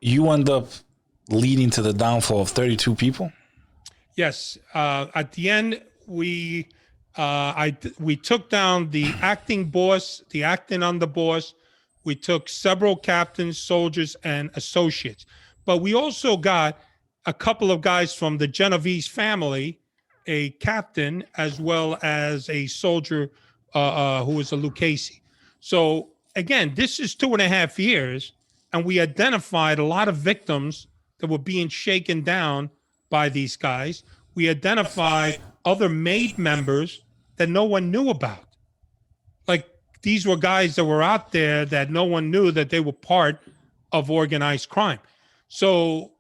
you end up leading to the downfall of 32 people. Yes. At the end, we took down the acting boss, the acting underboss. We took several captains, soldiers, and associates. But we also got a couple of guys from the Genovese family, a captain, as well as a soldier who was a Lucchese. So again, this is 2.5 years, and we identified a lot of victims that were being shaken down by these guys. We identified other MAID members that no one knew about. Like, these were guys that were out there that no one knew that they were part of organized crime. So,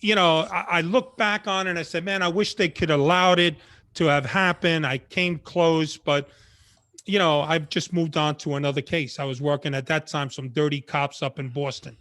I look back on it and I said, man, I wish they could have allowed it to have happened. I came close, but I've just moved on to another case. I was working at that time some dirty cops up in Boston.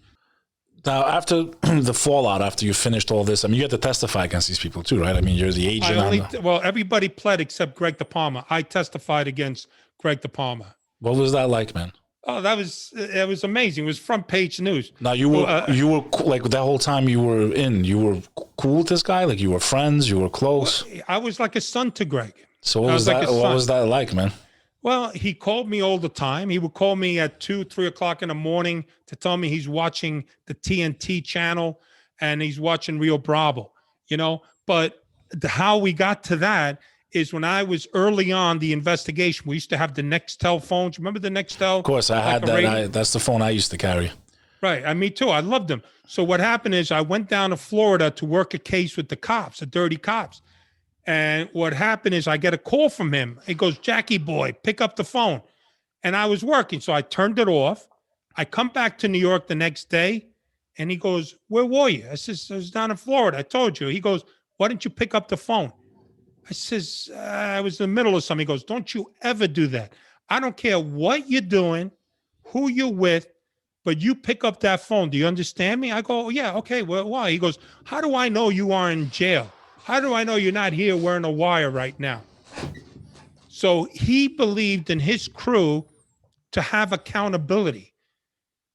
Now, after the fallout, after you finished all this, I mean, you had to testify against these people too, right? I mean, you're the agent. Well, everybody pled except Greg DePalma. I testified against Greg DePalma. What was that like, man? Oh, it was amazing. It was front page news. Now you were like that whole time you were cool with this guy. Like you were friends, you were close. I was like a son to Greg. So what was that? What was that like, man? Well, he called me all the time. He would call me at 2, 3 o'clock in the morning to tell me he's watching the TNT channel and he's watching Rio Bravo, But how we got to that is when I was early on the investigation, we used to have the Nextel phones. Remember the Nextel? Of course, I had that. That's the phone I used to carry. Right. Me too. I loved them. So what happened is I went down to Florida to work a case with the cops, the dirty cops. And what happened is I get a call from him. He goes, Jackie boy, pick up the phone. And I was working. So I turned it off. I come back to New York the next day and he goes, where were you? I says, I was down in Florida. I told you. He goes, why didn't you pick up the phone? I says, I was in the middle of something. He goes, don't you ever do that. I don't care what you're doing, who you're with, but you pick up that phone. Do you understand me? I go, yeah, okay, well, why? He goes, how do I know you are in jail? How do I know you're not here wearing a wire right now? So he believed in his crew to have accountability.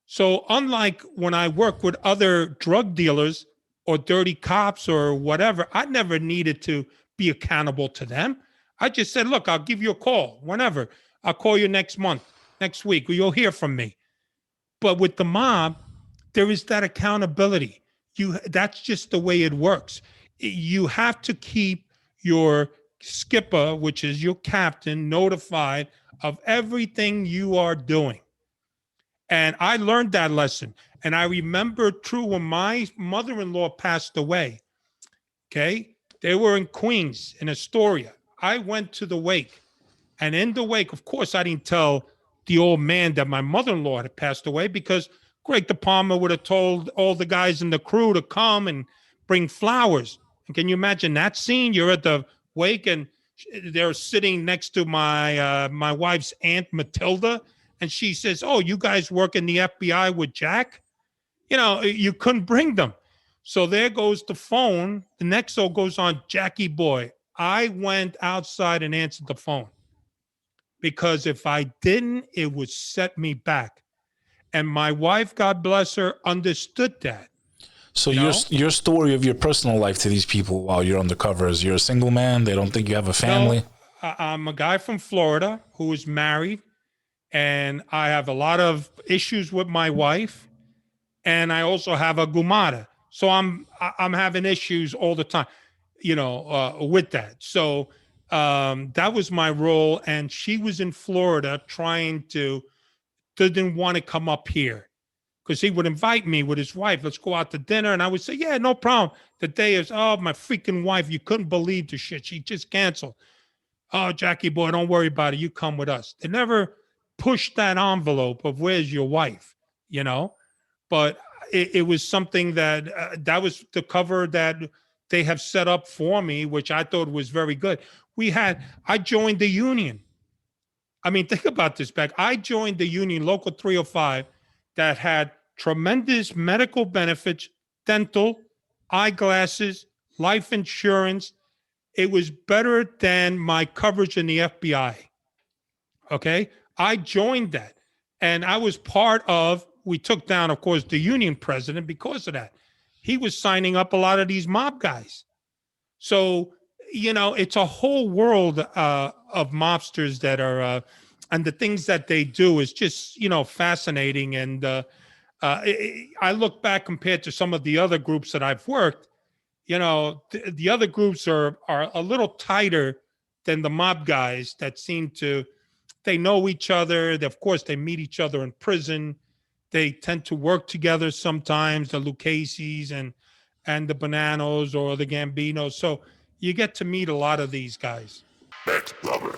So unlike when I work with other drug dealers or dirty cops or whatever, I never needed to be accountable to them. I just said, look, I'll give you a call whenever. I'll call you next month, next week, or you'll hear from me. But with the mob, there is that accountability. That's just the way it works. You have to keep your skipper, which is your captain, notified of everything you are doing. And I learned that lesson. And I remember true when my mother-in-law passed away, okay? They were in Queens, in Astoria. I went to the wake. And in the wake, of course, I didn't tell the old man that my mother-in-law had passed away because Greg DePalma would have told all the guys in the crew to come and bring flowers. And can you imagine that scene? You're at the wake and they're sitting next to my wife's aunt Matilda, and she says, "Oh, you guys work in the FBI with Jack?" You couldn't bring them. So there goes the phone. The Nexo goes on, Jackie boy. I went outside and answered the phone because if I didn't, it would set me back. And my wife, God bless her, understood that. So your story of your personal life to these people while you're undercover is you're a single man. They don't think you have a family. No, I'm a guy from Florida who is married, and I have a lot of issues with my wife, and I also have a gumata. So I'm having issues all the time, with that. So that was my role, and she was in Florida didn't want to come up here. Because he would invite me with his wife. Let's go out to dinner. And I would say, yeah, no problem. The day is, oh, my freaking wife. You couldn't believe the shit. She just canceled. Oh, Jackie boy, don't worry about it. You come with us. They never pushed that envelope of where's your wife, But it was something that that was the cover that they have set up for me, which I thought was very good. I joined the union. I mean, think about this, Beck. I joined the union, Local 305, that had tremendous medical benefits, dental, eyeglasses, life insurance. It was better than my coverage in the FBI. Okay? I joined that. And I was part of we took down, of course, the union president because of that. He was signing up a lot of these mob guys. So, it's a whole world of mobsters that are, and the things that they do is just, fascinating. And I look back compared to some of the other groups that I've worked, the other groups are a little tighter than the mob guys that seem to, they know each other. Of course, they meet each other in prison. They tend to work together sometimes, the Lucchese's and the Bananos or the Gambinos. So you get to meet a lot of these guys. Brother.